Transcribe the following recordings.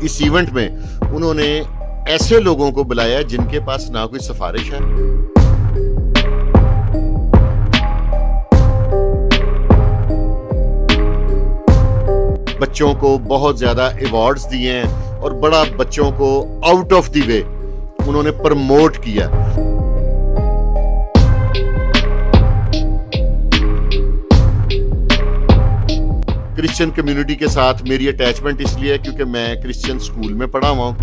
इस इवेंट में उन्होंने ऐसे लोगों को बुलाया जिनके पास ना कोई सिफारिश है, बच्चों को बहुत ज्यादा अवार्ड्स दिए हैं और बड़ा बच्चों को आउट ऑफ द वे उन्होंने प्रमोट किया। क्रिश्चियन कम्युनिटी के साथ मेरी अटैचमेंट इसलिए है क्योंकि मैं क्रिश्चियन स्कूल में पढ़ा हुआ हूं।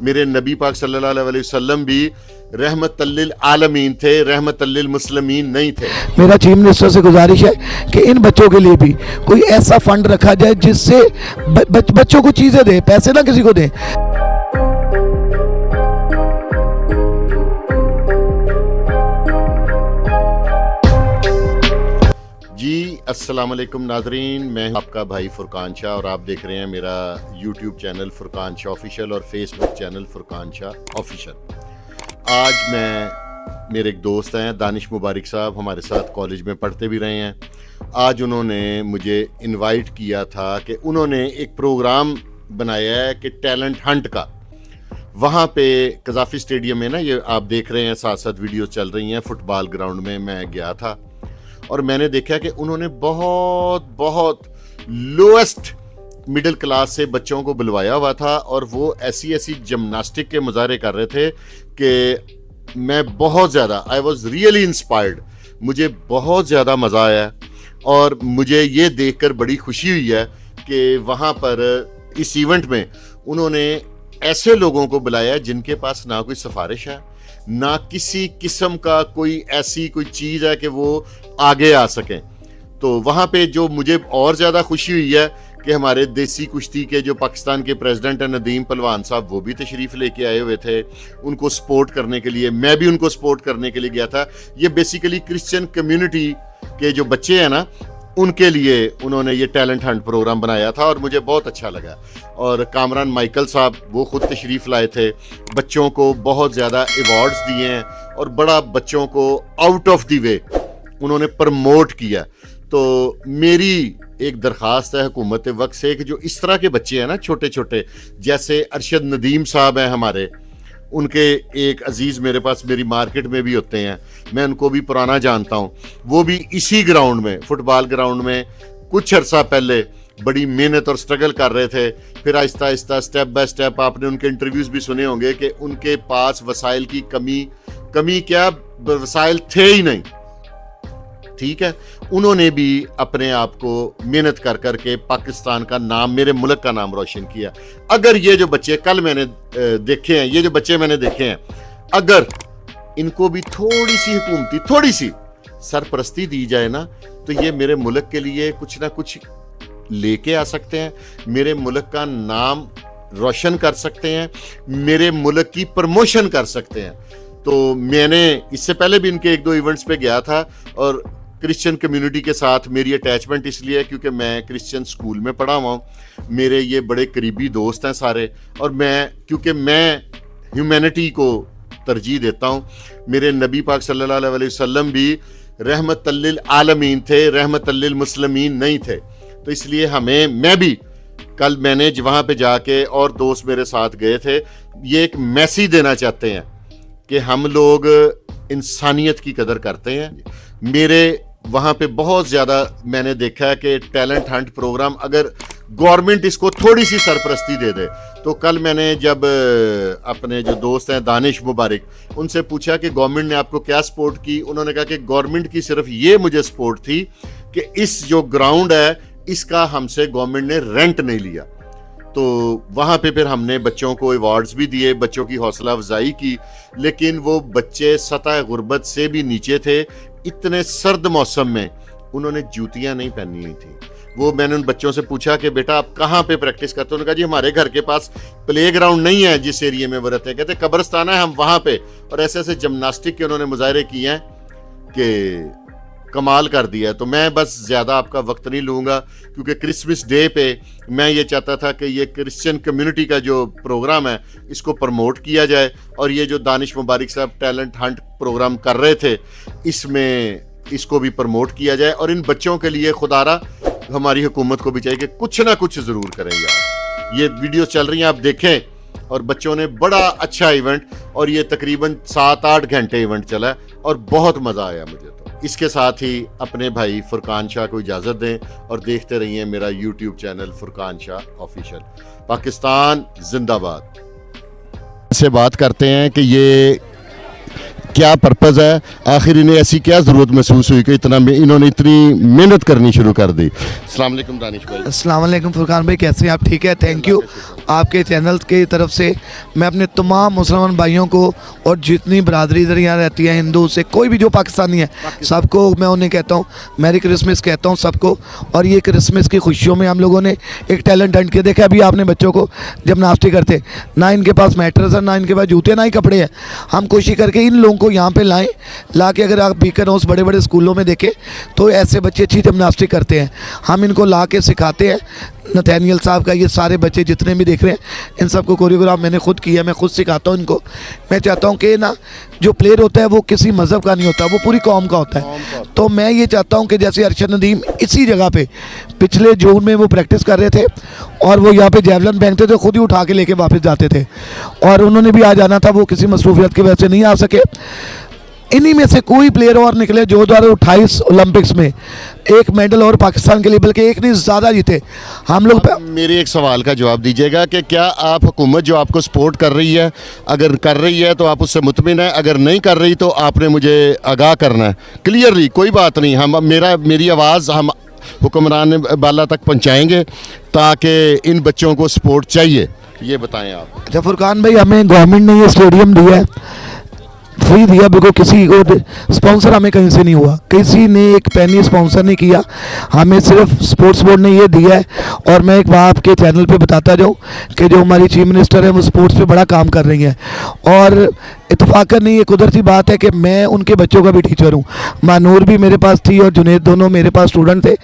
मेरे नबी पाक सल्लल्लाहु अलैहि वसल्लम भी रहमतल्लिल आलमीन थे, रहमतल्लिल मुस्लिमीन नहीं थे। मेरा चीफ मिनिस्टर से गुजारिश है कि इन बच्चों के लिए भी कोई ऐसा फंड रखा जाए जिससे बच्चों को चीजें दे, पैसे ना किसी को दे। जी अस्सलाम वालेकुम नाजरीन, मैं आपका भाई फुरकान शाह और आप देख रहे हैं मेरा YouTube channel Furqan Shah official और Facebook channel Furqan Shah official. आज मेरे एक दोस्त हैं दानिश मुबारिक साहब, हमारे साथ कॉलेज में पढ़ते भी रहे हैं। आज उन्होंने मुझे इनवाइट किया था कि उन्होंने एक प्रोग्राम बनाया है कि टैलेंट हंट का। वहाँ पे कज़ाफ़ी स्टेडियम में ना, ये आप देख रहे हैं साथ साथ वीडियो चल रही हैं, फुटबॉल ग्राउंड में मैं गया था और मैंने देखा कि उन्होंने बहुत लोएस्ट मिडिल क्लास से बच्चों को बुलवाया हुआ था और वो ऐसी जिम्नास्टिक के मुजाहरे कर रहे थे कि मैं बहुत ज़्यादा आई वॉज रियली इंस्पायर्ड। मुझे बहुत ज़्यादा मज़ा आया और मुझे ये देखकर बड़ी खुशी हुई है कि वहाँ पर इस इवेंट में उन्होंने ऐसे लोगों को बुलाया जिनके पास ना कोई सिफारिश है, ना किसी किस्म का कोई ऐसी कोई चीज़ है कि वो आगे आ सकें। तो वहाँ पे जो मुझे और ज़्यादा खुशी हुई है कि हमारे देसी कुश्ती के जो पाकिस्तान के प्रेसिडेंट हैं नदीम पहलवान साहब, वो भी तशरीफ़ लेके आए हुए थे उनको सपोर्ट करने के लिए। मैं भी उनको सपोर्ट करने के लिए गया था। ये बेसिकली क्रिश्चियन कम्युनिटी के जो बच्चे हैं ना, उनके लिए उन्होंने ये टैलेंट हंट प्रोग्राम बनाया था और मुझे बहुत अच्छा लगा। और कामरान माइकल साहब वो खुद तशरीफ़ लाए थे, बच्चों को बहुत ज़्यादा अवार्ड्स दिए हैं और बड़ा बच्चों को आउट ऑफ द वे उन्होंने प्रमोट किया। तो मेरी एक दरख्वास्त है हुकूमत वक्त से कि जो इस तरह के बच्चे हैं ना, छोटे छोटे, जैसे अरशद नदीम साहब हैं हमारे, उनके एक अजीज़ मेरे पास मेरी मार्केट में भी होते हैं, मैं उनको भी पुराना जानता हूँ। वो भी इसी ग्राउंड में, फुटबॉल ग्राउंड में कुछ अर्सा पहले बड़ी मेहनत और स्ट्रगल कर रहे थे। फिर Aahista Aahista step by step, आपने उनके इंटरव्यूज़ भी सुने होंगे कि उनके पास वसाइल की कमी क्या, वसाइल थे ही नहीं। ठीक है, उन्होंने भी अपने आप को मेहनत कर करके पाकिस्तान का नाम, मेरे मुल्क का नाम रोशन किया। अगर ये जो बच्चे कल मैंने देखे हैं, ये जो बच्चे मैंने देखे हैं, अगर इनको भी थोड़ी सी हुकूमती, थोड़ी सी सरपरस्ती दी जाए ना, तो ये मेरे मुल्क के लिए कुछ ना कुछ लेके आ सकते हैं, मेरे मुल्क का नाम रोशन कर सकते हैं, मेरे मुल्क की प्रमोशन कर सकते हैं। तो मैंने इससे पहले भी इनके एक दो इवेंट्स पे गया था और क्रिश्चियन कम्युनिटी के साथ मेरी अटैचमेंट इसलिए है क्योंकि मैं क्रिश्चियन स्कूल में पढ़ा हुआ हूँ। मेरे ये बड़े करीबी दोस्त हैं सारे, और क्योंकि मैं ह्यूमैनिटी को तरजीह देता हूँ। मेरे नबी पाक सल्लल्लाहु अलैहि वसल्लम भी रहमतल्लिल आलमीन थे, रहमतल्लिल मुस्लिमीन नहीं थे। तो इसलिए मैं भी कल मैंने वहाँ पे जाके, और दोस्त मेरे साथ गए थे, ये एक मैसेज देना चाहते हैं कि हम लोग इंसानियत की कदर करते हैं। मेरे वहाँ पे बहुत ज़्यादा मैंने देखा है कि टैलेंट हंट प्रोग्राम अगर गवर्नमेंट इसको थोड़ी सी सरपरस्ती दे दे, तो कल मैंने जब अपने जो दोस्त हैं दानिश मुबारिक, उनसे पूछा कि गवर्नमेंट ने आपको क्या सपोर्ट की, उन्होंने कहा कि गवर्नमेंट की सिर्फ ये मुझे सपोर्ट थी कि इस जो ग्राउंड है इसका हमसे गवर्नमेंट ने रेंट नहीं लिया। तो वहाँ पे फिर हमने बच्चों को अवार्ड्स भी दिए, बच्चों की हौसला अफजाई की, लेकिन वो बच्चे सतह गुर्बत से भी नीचे थे। इतने सर्द मौसम में उन्होंने जूतियाँ नहीं पहनी हुई थी। वो मैंने उन बच्चों से पूछा कि बेटा आप कहाँ पे प्रैक्टिस करते हो? उन्होंने कहा जी हमारे घर के पास प्ले ग्राउंड नहीं है जिस एरिया में वो रहते हैं, कहते कब्रिस्तान है हम वहाँ पे। और ऐसे जिम्नास्टिक के उन्होंने मुजाहरे किए हैं कि कमाल कर दिया। तो मैं बस ज़्यादा आपका वक्त नहीं लूँगा क्योंकि क्रिसमस डे पे मैं ये चाहता था कि ये क्रिश्चियन कम्युनिटी का जो प्रोग्राम है इसको प्रमोट किया जाए। और ये जो दानिश मुबारिक साहब टैलेंट हंट प्रोग्राम कर रहे थे, इसमें इसको भी प्रमोट किया जाए और इन बच्चों के लिए खुदारा हमारी हुकूमत को भी चाहिए कि कुछ ना कुछ ज़रूर करें यार। ये वीडियोस चल रही हैं, आप देखें, और बच्चों ने बड़ा अच्छा इवेंट, और ये तकरीबन 7-8 घंटे इवेंट चला है और बहुत मज़ा आया मुझे। तो इसके साथ ही अपने भाई फुरकान शाह को इजाज़त दें और देखते रहिए मेरा YouTube channel Furqan Shah official. Pakistan जिंदाबाद। से बात करते हैं कि ये क्या पर्पज़ है, आखिर इन्हें ऐसी क्या ज़रूरत महसूस हुई कि इन्होंने इतनी मेहनत करनी शुरू कर दी। अस्सलाम वालेकुम दानिश भाई। अस्सलाम वालेकुम फुरकान भाई, कैसे हैं आप? ठीक है, थैंक यू। आपके चैनल की तरफ से मैं अपने तमाम मुसलमान भाइयों को और जितनी बरादरी इधर यहाँ रहती है, हिंदू से कोई भी जो पाकिस्तानी है, सबको मैं उन्हें कहता हूँ मैरी क्रिसमस कहता हूँ सबको। और ये क्रिसमस की खुशियों में हम लोगों ने एक टैलेंट हंट किया। देखा अभी आपने बच्चों को जब नाश्ते करते, ना इनके पास मैट्रेस है, ना इनके पास जूते, ना ही कपड़े हैं। हम कोशिश करके इन लोगों को यहाँ पे लाएं, ला के अगर आप बीकर हाउस बड़े बड़े स्कूलों में देखें तो ऐसे बच्चे अच्छी जिमनास्टिक करते हैं, हम इनको ला के सिखाते हैं। नथानियल साहब का ये सारे बच्चे जितने भी देख रहे हैं, इन सबको कोरियोग्राफ मैंने खुद किया, मैं खुद सिखाता हूँ इनको। मैं चाहता हूँ कि ना जो प्लेयर होता है वो किसी मज़हब का नहीं होता, वो पूरी कौम का होता है। तो मैं ये चाहता हूँ कि जैसे अरशद नदीम इसी जगह पे पिछले जून में वो प्रैक्टिस कर रहे थे और वो यहाँ पे जेवलिन फेंकते थे, खुद ही उठा के लेके वापस जाते थे, और उन्होंने भी आ जाना था, वो किसी मसरूफियत की वजह से नहीं आ सके। इन्हीं में से कोई प्लेयर और निकले जो 2028 ओलंपिक्स में एक मेडल और पाकिस्तान के लेवल के एक नहीं ज़्यादा जीते। हम लोग मेरे एक सवाल का जवाब दीजिएगा कि क्या आप हुकूमत जो आपको सपोर्ट कर रही है, अगर कर रही है तो आप उससे मुतमिन है, अगर नहीं कर रही तो आपने मुझे आगाह करना है क्लियरली। कोई बात नहीं, हम मेरी आवाज़ हम हुक्मरान बाला तक पहुँचाएँगे ताकि इन बच्चों को सपोर्ट चाहिए। ये बताएँ आप। अच्छा फुरकान भाई, हमें गवर्नमेंट ने ये स्टेडियम दिया है, फ्री दिया, बिल्कुल किसी को स्पॉन्सर हमें कहीं से नहीं हुआ, किसी ने एक पैनी स्पॉन्सर नहीं किया, हमें सिर्फ स्पोर्ट्स बोर्ड ने ये दिया है। और मैं एक बात आपके चैनल पे बताता जाऊँ कि जो हमारी चीफ मिनिस्टर है वो स्पोर्ट्स पे बड़ा काम कर रही हैं, और इत्तेफाकन नहीं, ये कुदरती बात है कि मैं उनके बच्चों का भी टीचर हूँ। मानूर भी मेरे पास थी और जुनैद, दोनों मेरे पास स्टूडेंट थे।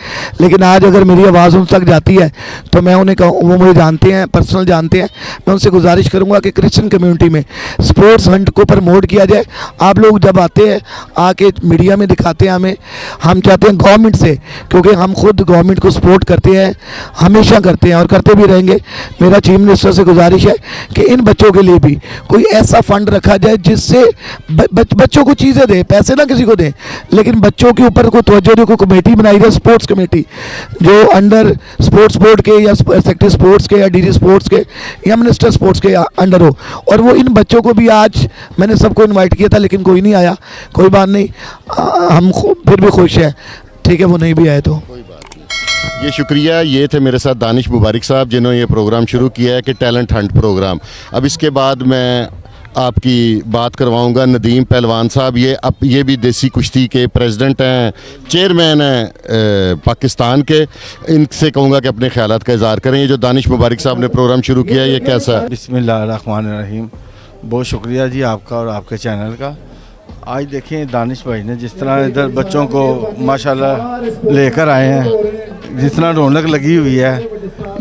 लेकिन आज अगर मेरी आवाज़ उन तक जाती है तो मैं उन्हें कहूँ, वो मुझे जानते हैं, पर्सनल जानते हैं, मैं उनसे गुजारिश करूँगा कि क्रिश्चियन कम्युनिटी में स्पोर्ट्स हंट को प्रमोट किया जाए। आप लोग जब आते हैं, आके मीडिया में दिखाते हैं हमें, हम चाहते हैं गवर्नमेंट से, क्योंकि हम खुद गवर्नमेंट को सपोर्ट करते हैं, हमेशा करते हैं और करते भी रहेंगे। मेरा चीफ मिनिस्टर से गुजारिश है कि इन बच्चों के लिए भी कोई ऐसा फंड रखा जाए जिससे बच्चों को चीज़ें दे, पैसे ना किसी को दें, लेकिन बच्चों के ऊपर कोई तवज्जो दे, कोई कमेटी बनाई जाए, स्पोर्ट्स कमेटी, जो अंडर स्पोर्ट्स बोर्ड के या सेक्रेटरी स्पोर्ट्स के या डीजी स्पोर्ट्स के या मिनिस्टर स्पोर्ट्स के अंडर हो। और वो इन बच्चों को भी, आज मैंने सबको इन्वाइट किया था लेकिन कोई नहीं आया, कोई बात नहीं, हम फिर भी खुश हैं, ठीक है, वो नहीं भी आए तो कोई बात नहीं। ये शुक्रिया, ये थे मेरे साथ दानिश मुबारक साहब जिन्होंने ये प्रोग्राम शुरू किया है कि टैलेंट हंट प्रोग्राम। अब इसके बाद मैं आपकी बात करवाऊंगा नदीम पहलवान साहब, ये भी देसी कुश्ती के प्रेसिडेंट हैं, चेयरमैन हैं पाकिस्तान के। इनसे कहूँगा कि अपने ख्यालात का इज़हार करें। ये जो दानिश मुबारक साहब ने प्रोग्राम शुरू किया है, ये कैसा है? बिस्मिल्लाहिर्रहमानिर्रहीम। बहुत शुक्रिया जी आपका और आपके चैनल का। आज देखें दानिश भाई ने जिस तरह इधर बच्चों को माशाल्लाह लेकर आए हैं, जितना रौनक लगी हुई है,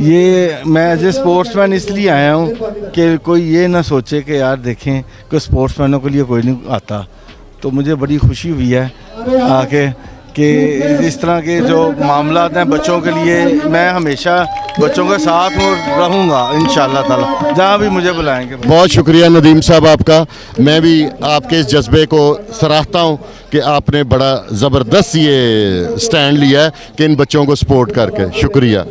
ये मैं एज ए स्पोर्ट्समैन इसलिए आया हूँ कि कोई ये ना सोचे कि यार देखें कि स्पोर्ट्समैनों के लिए कोई नहीं आता। तो मुझे बड़ी खुशी हुई है आके कि इस तरह के जो मामला हैं बच्चों के लिए, मैं हमेशा बच्चों के साथ रहूँगा इंशाअल्लाह ताला, जहाँ भी मुझे बुलाएंगे। बहुत शुक्रिया नदीम साहब आपका। मैं भी आपके इस जज्बे को सराहता हूँ कि आपने बड़ा ज़बरदस्त ये स्टैंड लिया है कि इन बच्चों को सपोर्ट करके। शुक्रिया।